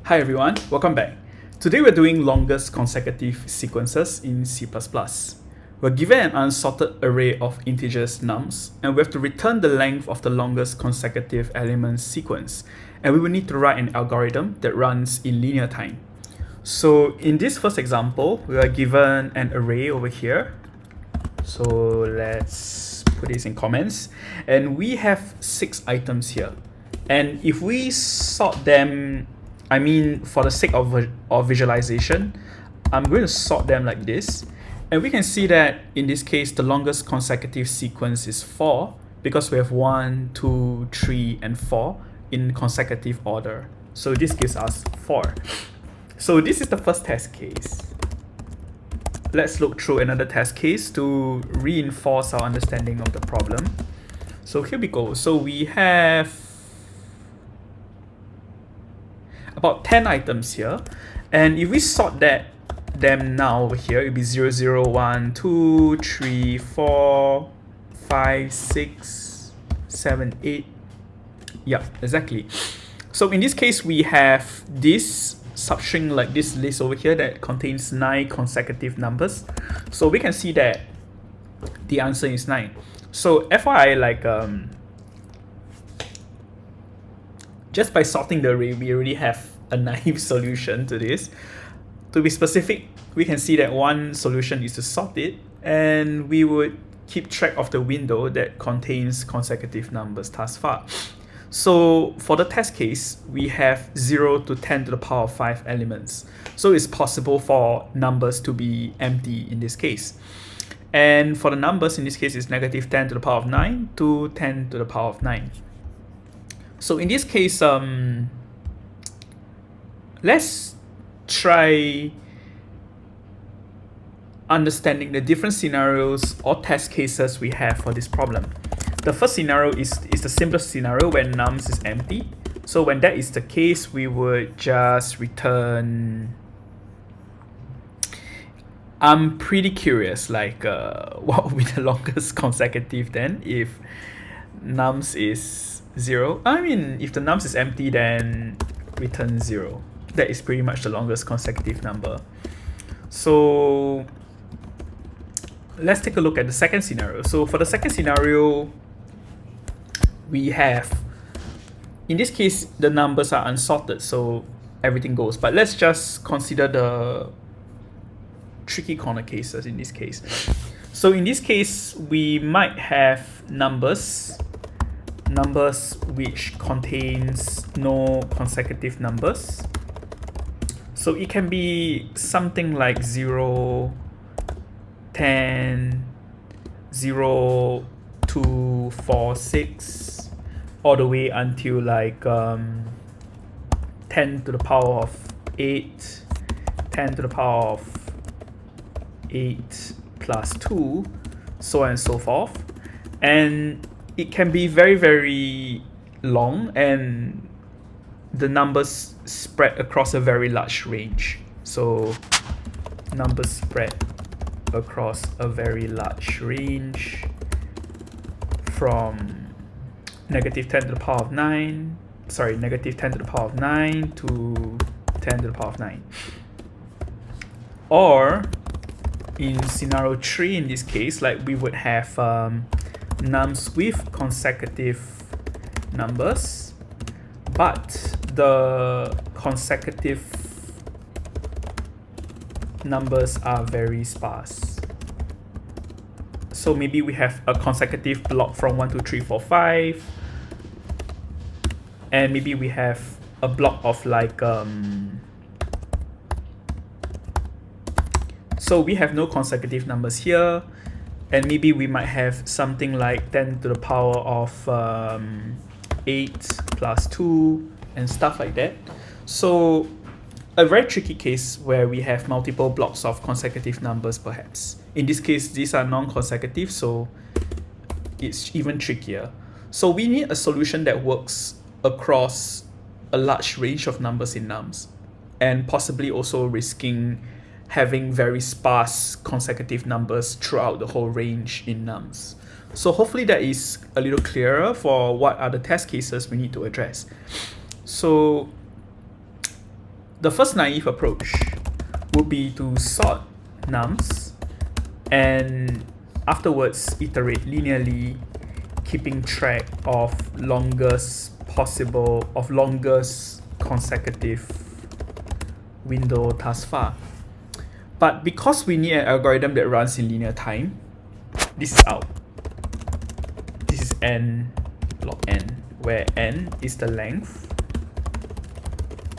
Hi everyone, welcome back. Today we're doing longest consecutive sequences in C++. We're given an unsorted array of integers nums, and we have to return the length of the longest consecutive element sequence. And we will need to write an algorithm that runs in linear time. So in this first example, we are given an array over here. So let's put this in comments. And we have 6 items here. And if we sort them, for the sake of visualization, I'm going to sort them like this. And we can see that in this case, the longest consecutive sequence is 4 because we have 1, 2, 3, and 4 in consecutive order. So this gives us 4. So this is the first test case. Let's look through another test case to reinforce our understanding of the problem. So here we go. So we have about 10 items here, and if we sort them now over here, it'll be 0, 0, 1, 2, 3, 4, 5, 6, 7, 8. Yeah, exactly. So in this case, we have this substring like this list over here that contains 9 consecutive numbers. So we can see that the answer is 9. So FYI, just by sorting the array, we already have a naive solution to this. To be specific, we can see that one solution is to sort it, and we would keep track of the window that contains consecutive numbers thus far. So for the test case, we have 0 to 10 to the power of 5 elements. So it's possible for numbers to be empty in this case. And for the numbers in this case, it's negative 10 to the power of 9 to 10 to the power of 9. So in this case, let's try understanding the different scenarios or test cases we have for this problem. The first scenario is the simplest scenario when nums is empty. So when that is the case, we would just return. I'm pretty curious, what would be the longest consecutive then if nums is 0? If the nums is empty, then return 0. That is pretty much the longest consecutive number. So let's take a look at the second scenario. So for the second scenario, we have, in this case, the numbers are unsorted, so everything goes. But let's just consider the tricky corner cases in this case. So in this case, we might have numbers which contains no consecutive numbers. So it can be something like 0, 10, 0, 2, 4, 6, all the way until 10 to the power of 8, 10 to the power of 8 plus 2, so on and so forth. And it can be very, very long, and the numbers spread across a very large range. So numbers spread across a very large range from negative 10 to the power of 9, negative 10 to the power of 9 to 10 to the power of 9. Or in scenario 3, in this case, we would have nums with consecutive numbers, but the consecutive numbers are very sparse. So maybe we have a consecutive block from 1, 2, 3, 4, 5, and maybe we have a block of so we have no consecutive numbers here, and maybe we might have something like 10 to the power of 8 plus 2 and stuff like that. So a very tricky case where we have multiple blocks of consecutive numbers perhaps. In this case, these are non-consecutive, so it's even trickier. So we need a solution that works across a large range of numbers in nums, and possibly also risking having very sparse consecutive numbers throughout the whole range in nums. So hopefully that is a little clearer for what are the test cases we need to address. So the first naive approach would be to sort nums and afterwards iterate linearly, keeping track of longest consecutive window thus far. But because we need an algorithm that runs in linear time, this is out. This is n log n, where n is the length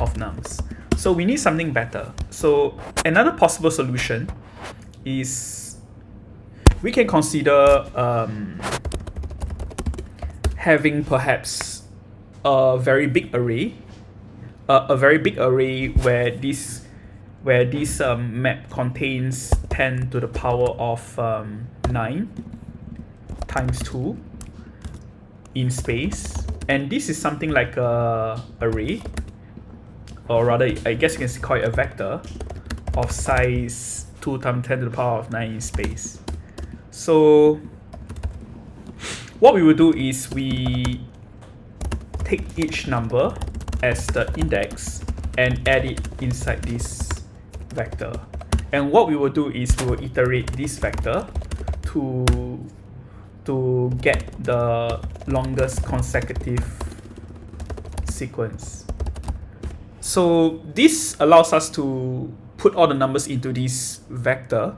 of nums. So we need something better. So another possible solution is we can consider having perhaps a very big array, where this map contains 10 to the power of 9 times 2 in space, and this is something like a array, or rather I guess you can call it a vector of size 2 times 10 to the power of 9 in space. So what we will do is we take each number as the index and add it inside this vector. And what we will do is we will iterate this vector to get the longest consecutive sequence. So this allows us to put all the numbers into this vector,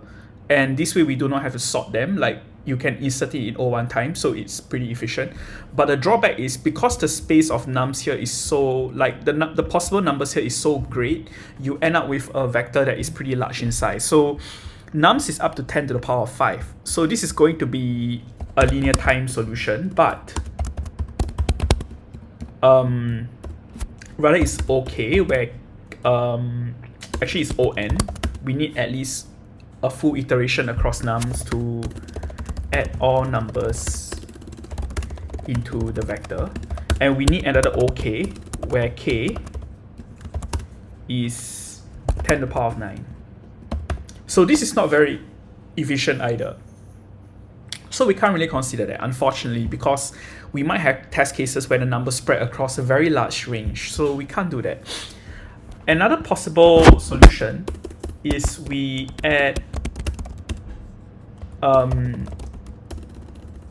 and this way we do not have to sort them. Like, you can insert it in O1 time, so it's pretty efficient. But the drawback is because the space of nums here is so, like the possible numbers here is so great, you end up with a vector that is pretty large in size. So nums is up to 10 to the power of 5. So this is going to be a linear time solution, but rather it's okay, where actually it's ON. We need at least a full iteration across nums to add all numbers into the vector. And we need another OK, where K is 10 to the power of 9. So this is not very efficient either. So we can't really consider that, unfortunately, because we might have test cases where the numbers spread across a very large range. So we can't do that. Another possible solution is we add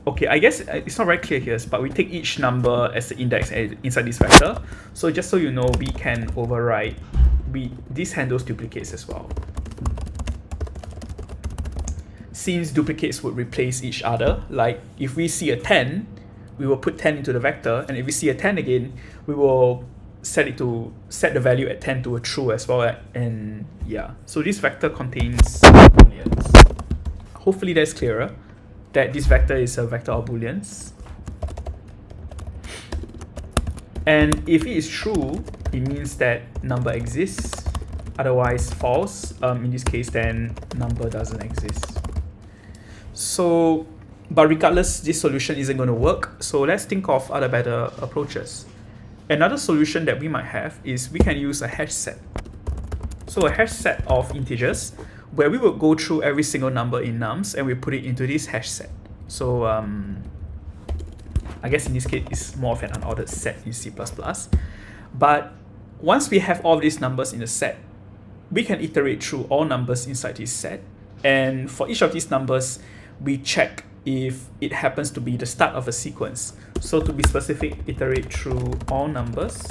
okay, I guess it's not very clear here, but we take each number as the index inside this vector. So just so you know, we can override, this handles duplicates as well. Since duplicates would replace each other, like if we see a 10, we will put 10 into the vector, and if we see a 10 again, we will set the value at 10 to a true as well, and yeah. So this vector contains booleans. Hopefully that's clearer, that this vector is a vector of booleans. And if it is true, it means that number exists. Otherwise false. In this case, then number doesn't exist. So, but regardless, this solution isn't going to work. So let's think of other better approaches. Another solution that we might have is we can use a hash set. So a hash set of integers, where we will go through every single number in nums and we put it into this hash set. So I guess in this case it's more of an unordered set in C++. But once we have all these numbers in the set, we can iterate through all numbers inside this set. And for each of these numbers, we check if it happens to be the start of a sequence. So to be specific, iterate through all numbers.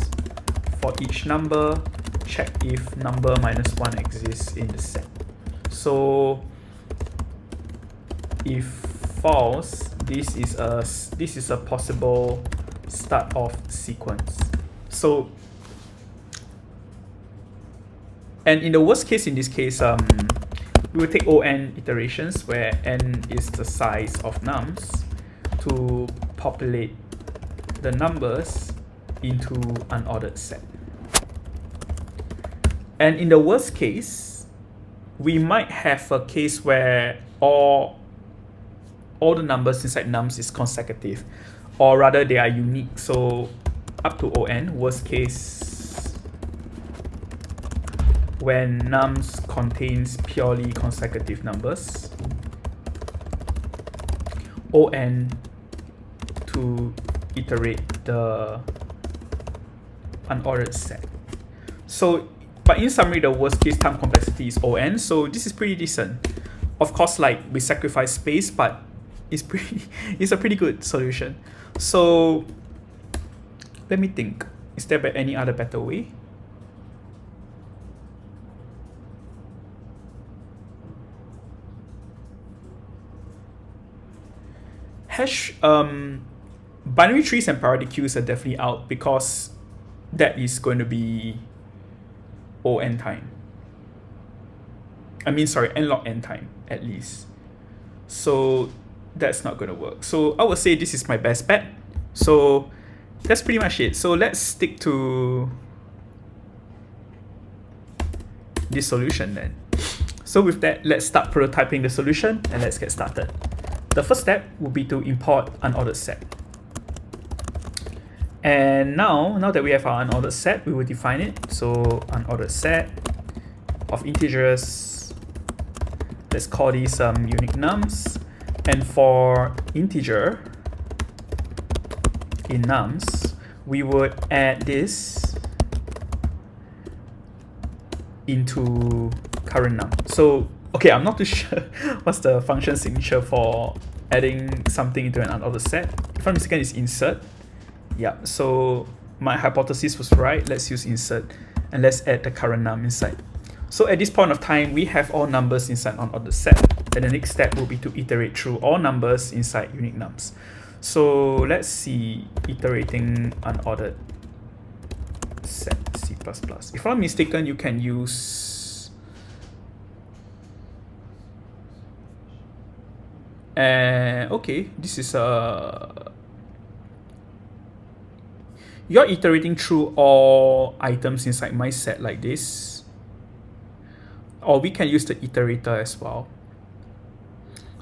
For each number, check if number minus 1 exists in the set. So if false, this is a possible start of sequence. So, and in the worst case, in this case, we will take ON iterations, where n is the size of nums, to populate the numbers into unordered set. And in the worst case, we might have a case where all the numbers inside nums is consecutive, or rather they are unique. So up to ON, worst case, when nums contains purely consecutive numbers, ON to iterate the unordered set. So But in summary, the worst case time complexity is ON, so this is pretty decent. Of course, like, we sacrifice space, but it's it's a pretty good solution. So let me think. Is there any other better way? Binary trees and priority queues are definitely out because that is going to be ON time. I mean, sorry, n log n time at least. So that's not going to work. So I would say this is my best bet. So that's pretty much it. So let's stick to this solution then. So with that, let's start prototyping the solution and let's get started. The first step will be to import unordered set. And now that we have our unordered set, we will define it. So unordered set of integers. Let's call these unique nums. And for integer in nums, we would add this into current num. So, okay, I'm not too sure what's the function signature for adding something into an unordered set. If I'm mistaken, it's insert. Yeah, so my hypothesis was right. Let's use insert and let's add the current num inside. So at this point of time, we have all numbers inside unordered set. And the next step will be to iterate through all numbers inside unique nums. So let's see, iterating unordered set C++. If I'm not mistaken, you can use okay, this is you're iterating through all items inside my set like this, or we can use the iterator as well.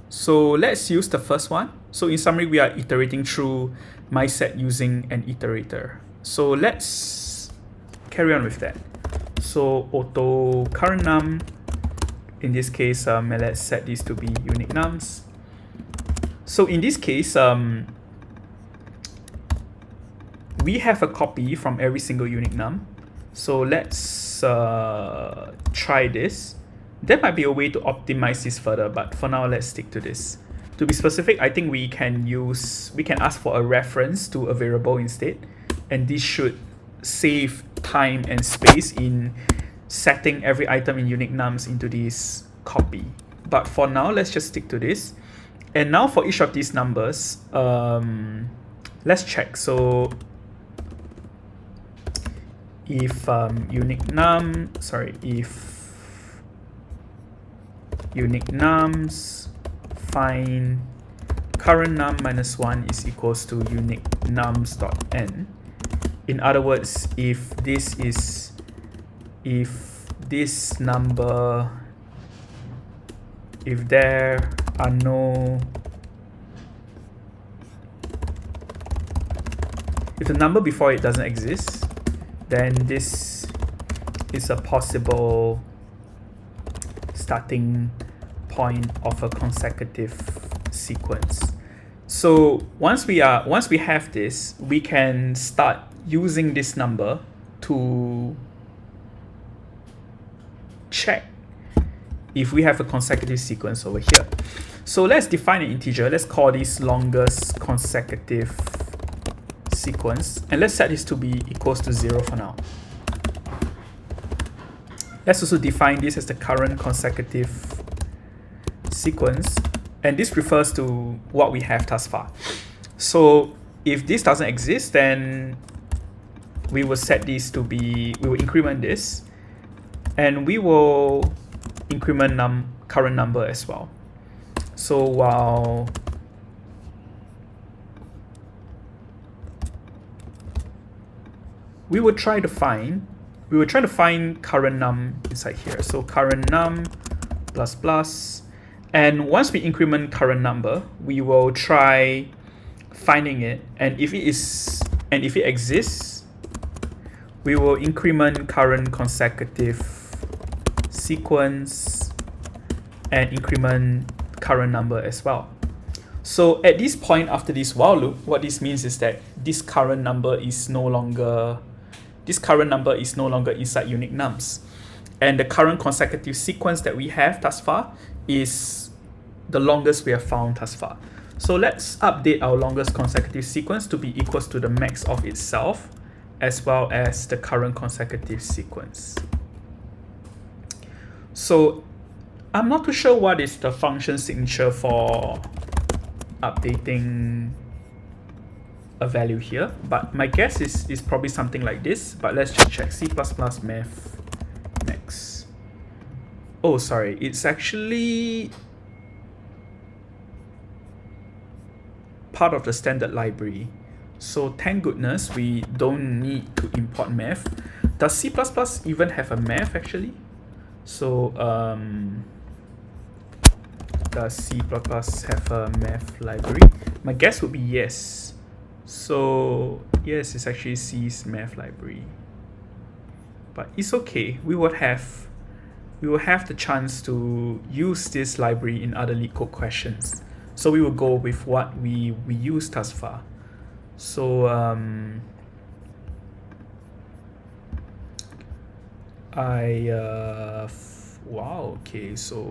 So let's use the first one. So in summary, we are iterating through my set using an iterator. So let's carry on with that. So auto current num, in this case, let's set this to be unique nums. So in this case, we have a copy from every single unique num. So let's try this. There might be a way to optimize this further, but for now, let's stick to this. To be specific, I think we can ask for a reference to a variable instead, and this should save time and space in setting every item in unique nums into this copy. But for now, let's just stick to this. And now for each of these numbers, let's check. So if unique nums find current num minus 1 is equals to unique nums.n. In other words, if this number, if there are no, if the number before it doesn't exist, then this is a possible starting point of a consecutive sequence. So once we have this, we can start using this number to check if we have a consecutive sequence over here. So let's define an integer. Let's call this longest consecutive sequence, and let's set this to be equals to 0 for now. Let's also define this as the current consecutive sequence, and this refers to what we have thus far. So if this doesn't exist, then we will set this to be, we will increment this, and we will increment current number as well. So while we will try to find current num inside here. So current num plus plus, and once we increment current number, we will try finding it, and if it exists, we will increment current consecutive sequence and increment current number as well. So at this point after this while loop, what this means is that this current number is no longer this current number is no longer inside unique nums. And the current consecutive sequence that we have thus far is the longest we have found thus far. So let's update our longest consecutive sequence to be equals to the max of itself as well as the current consecutive sequence. So I'm not too sure what is the function signature for updating a value here, but my guess is probably something like this. But let's just check. C++ math max. Oh, sorry, it's actually part of the standard library. So thank goodness we don't need to import math. Does C++ even have a math actually? So does C++ have a math library? My guess would be yes. So yes, it's actually C's math library. But it's okay. We will have the chance to use this library in other Leetcode questions. So we will go with what we used thus far. So wow, okay, so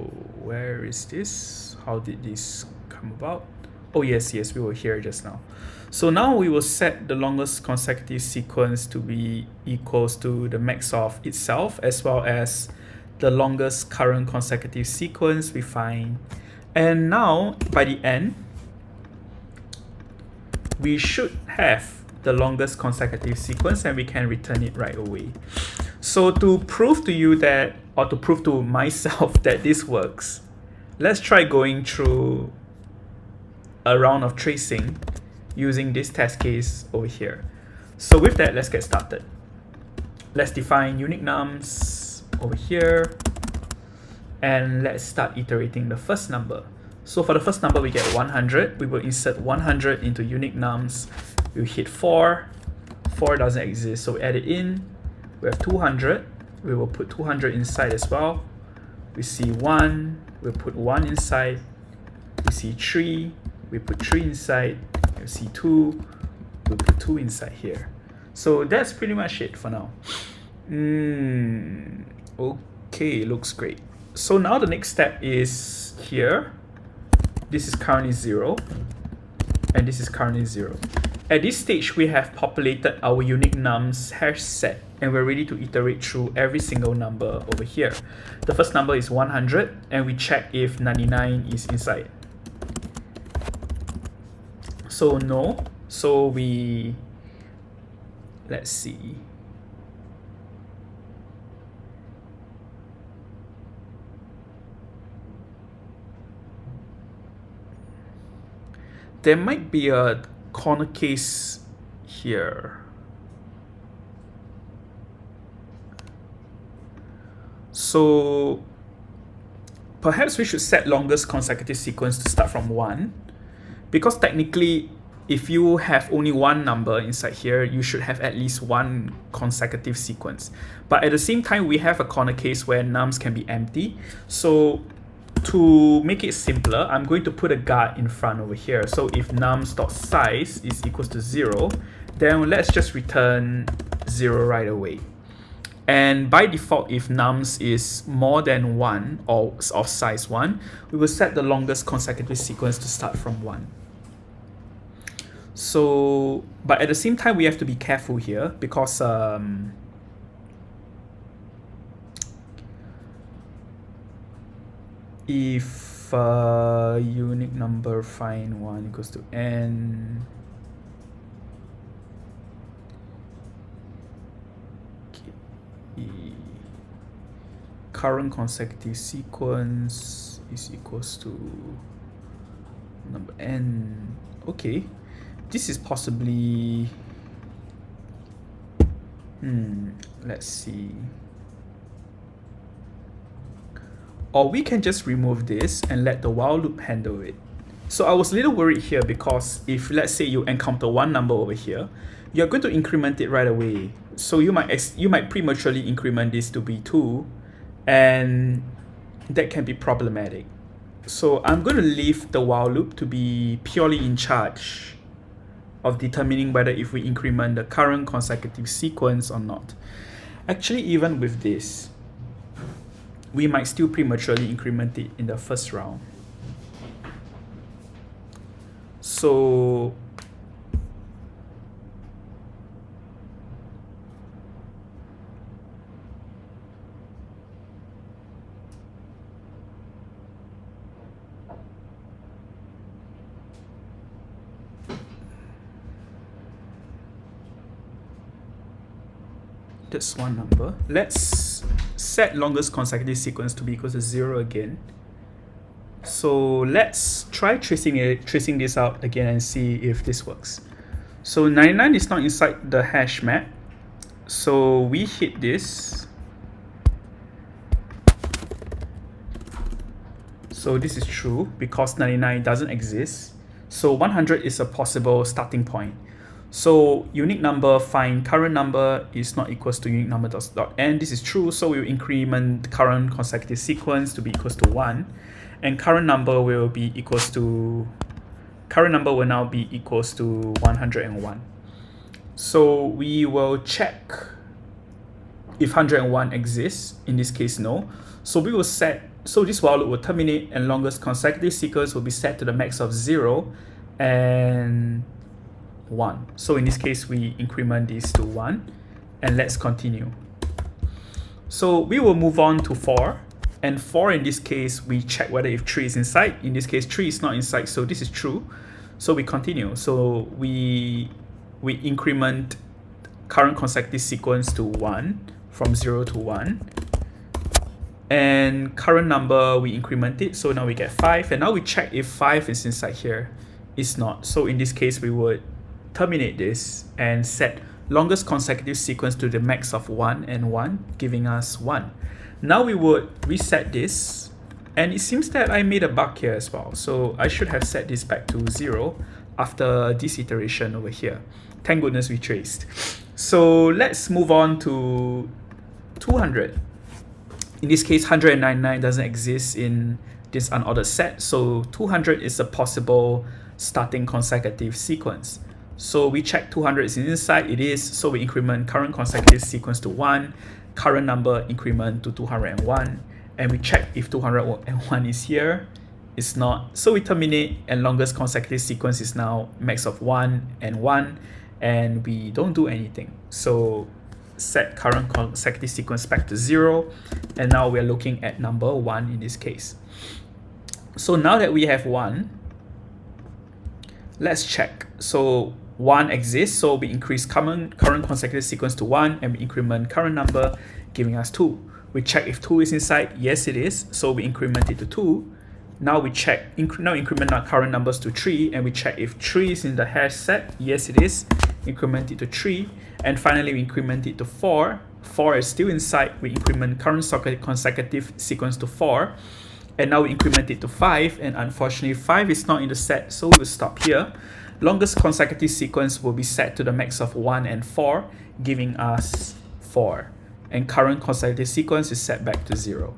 where is this? How did this come about? Oh yes, we were here just now. So now we will set the longest consecutive sequence to be equals to the max of itself as well as the longest current consecutive sequence we find. And now by the end, we should have the longest consecutive sequence and we can return it right away. So to prove to you that, or to prove to myself that this works, let's try going through a round of tracing using this test case over here. So with that, let's get started. Let's define unique nums over here. And let's start iterating the first number. So for the first number, we get 100. We will insert 100 into unique nums. We'll hit 4. 4 doesn't exist, so we add it in. We have 200. We will put 200 inside as well. We see 1. We'll put 1 inside. We see 3. We put 3 inside. We see 2. We'll put 2 inside here. So that's pretty much it for now. Okay, looks great. So now the next step is here. This is currently 0. And this is currently 0. At this stage, we have populated our unique nums hash set and we're ready to iterate through every single number over here. The first number is 100 and we check if 99 is inside. So no. So let's see. There might be a corner case here. So perhaps we should set longest consecutive sequence to start from 1. Because technically, if you have only one number inside here, you should have at least one consecutive sequence. But at the same time, we have a corner case where nums can be empty. So to make it simpler, I'm going to put a guard in front over here. So if nums.size is equals to 0, then let's just return 0 right away. And by default, if nums is more than 1 or of size 1, we will set the longest consecutive sequence to start from 1. So, but at the same time, we have to be careful here because if unique number find 1 equals to n, current consecutive sequence is equals to number n. Okay, this is possibly let's see. Or we can just remove this and let the while loop handle it. So I was a little worried here because if let's say you encounter one number over here, you're going to increment it right away. So you might prematurely increment this to be 2, and that can be problematic. So I'm going to leave the while loop to be purely in charge of determining whether if we increment the current consecutive sequence or not. Actually, even with this, we might still prematurely increment it in the first round. So that's one number. Let's set longest consecutive sequence to be equal to 0 again. So let's try tracing this out again and see if this works. So 99 is not inside the hash map. So we hit this. So this is true because 99 doesn't exist. So 100 is a possible starting point. So unique number find current number is not equals to unique number dot end. This is true, so we'll increment current consecutive sequence to be equals to 1, and current number will now be equals to 101. So we will check if 101 exists. In this case, no. So we will set, so this while loop will terminate and longest consecutive sequence will be set to the max of 0 and 1. So in this case, we increment this to 1, and let's continue. So we will move on to 4, and 4 in this case, we check whether if 3 is inside. In this case, 3 is not inside, so this is true. So we continue. So we increment current consecutive sequence to 1 from 0 to 1. And current number, we increment it, so now we get 5. And now we check if 5 is inside here. It's not. So in this case, we would terminate this and set longest consecutive sequence to the max of 1 and 1, giving us 1. Now we would reset this, and it seems that I made a bug here as well. So I should have set this back to 0 after this iteration over here. Thank goodness we traced. So let's move on to 200. In this case, 199 doesn't exist in this unordered set, so 200 is a possible starting consecutive sequence. So we check 200 is inside, it is, so we increment current consecutive sequence to 1, current number increment to 201, and we check if 201 is here, it's not, so we terminate, and longest consecutive sequence is now max of 1 and 1, and we don't do anything. So set current consecutive sequence back to 0, and now we're looking at number 1 in this case. So now that we have 1, let's check. So 1 exists, so we increase current consecutive sequence to 1, and we increment current number, giving us 2. We check if 2 is inside. Yes, it is, so we increment it to 2. Now we check, increment our current numbers to 3, and we check if 3 is in the hash set. Yes, it is. Increment it to 3, and finally we increment it to 4. 4 is still inside. We increment current consecutive sequence to 4, and now we increment it to 5, and unfortunately 5 is not in the set, so we'll stop here. Longest consecutive sequence will be set to the max of 1 and 4, giving us 4, and current consecutive sequence is set back to 0.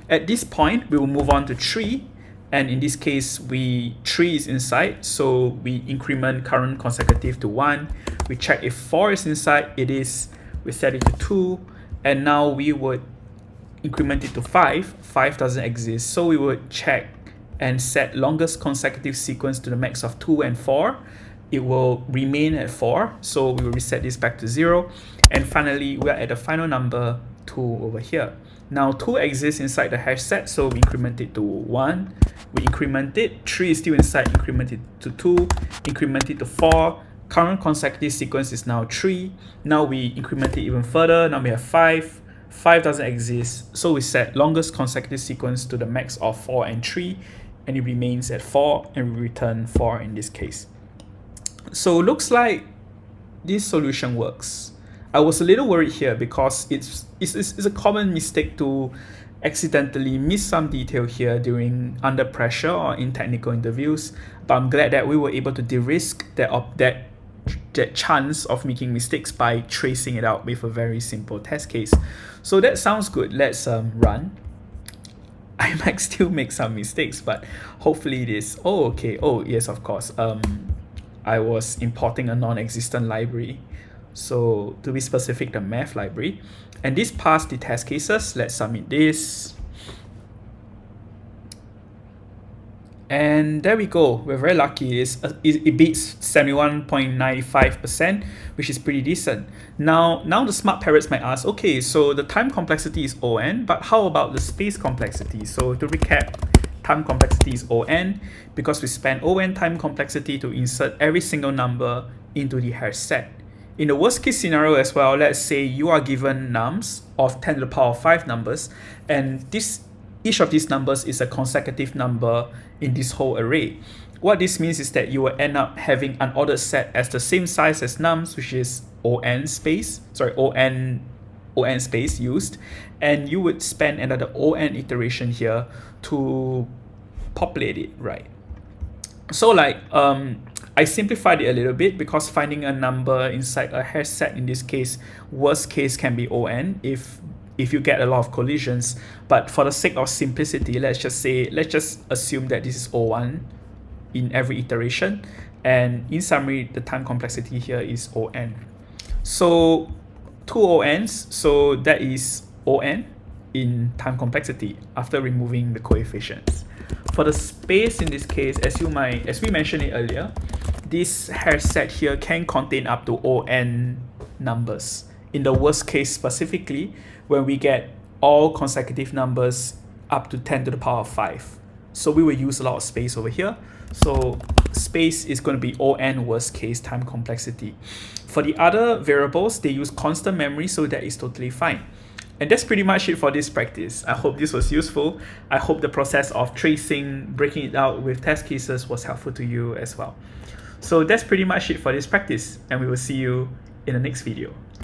At this point, we will move on to 3, and in this case, 3 is inside, so we increment current consecutive to 1. We check if 4 is inside. It is. We set it to 2, and now we would increment it to 5. 5 doesn't exist, so we would check and set longest consecutive sequence to the max of 2 and 4. It will remain at 4, so we will reset this back to 0. And finally, we are at the final number 2 over here. Now 2 exists inside the hash set, so we increment it to 1. We increment it. 3 is still inside, increment it to 2. Increment it to 4. Current consecutive sequence is now 3. Now we increment it even further. Now we have 5. 5 doesn't exist, so we set longest consecutive sequence to the max of 4 and 3, and it remains at 4, and we return 4 in this case. So looks like this solution works. I was a little worried here because it's a common mistake to accidentally miss some detail here during under pressure or in technical interviews, but I'm glad that we were able to de-risk that chance of making mistakes by tracing it out with a very simple test case. So that sounds good. Let's run. I might still make some mistakes, but hopefully it is. Oh, okay. Oh, yes, of course. I was importing a non-existent library. So to be specific, the math library. And this passed the test cases. Let's submit this. And there we go. We're very lucky. It beats 71.95%, which is pretty decent. Now the smart parrots might ask, okay, so the time complexity is O(n), but how about the space complexity? So to recap, time complexity is O(n) because we spend O(n) time complexity to insert every single number into the hash set. In the worst case scenario as well, let's say you are given nums of 10 to the power of 5 numbers, and each of these numbers is a consecutive number in this whole array. What this means is that you will end up having an ordered set as the same size as nums, which is O(n) space used, and you would spend another O(n) iteration here to populate it, right? So like I simplified it a little bit because finding a number inside a hash set in this case, worst case can be O(n) if you get a lot of collisions. But for the sake of simplicity, let's just assume that this is O1 in every iteration, and in summary, the time complexity here is O(n). So 2 O(n)s, so that is O(n) in time complexity after removing the coefficients. For the space in this case, as we mentioned it earlier, this hash set here can contain up to O(n) numbers. In the worst case specifically, when we get all consecutive numbers up to 10 to the power of 5. So we will use a lot of space over here. So space is going to be O(n) worst case time complexity. For the other variables, they use constant memory, so that is totally fine. And that's pretty much it for this practice. I hope this was useful. I hope the process of tracing, breaking it out with test cases was helpful to you as well. So that's pretty much it for this practice, and we will see you in the next video.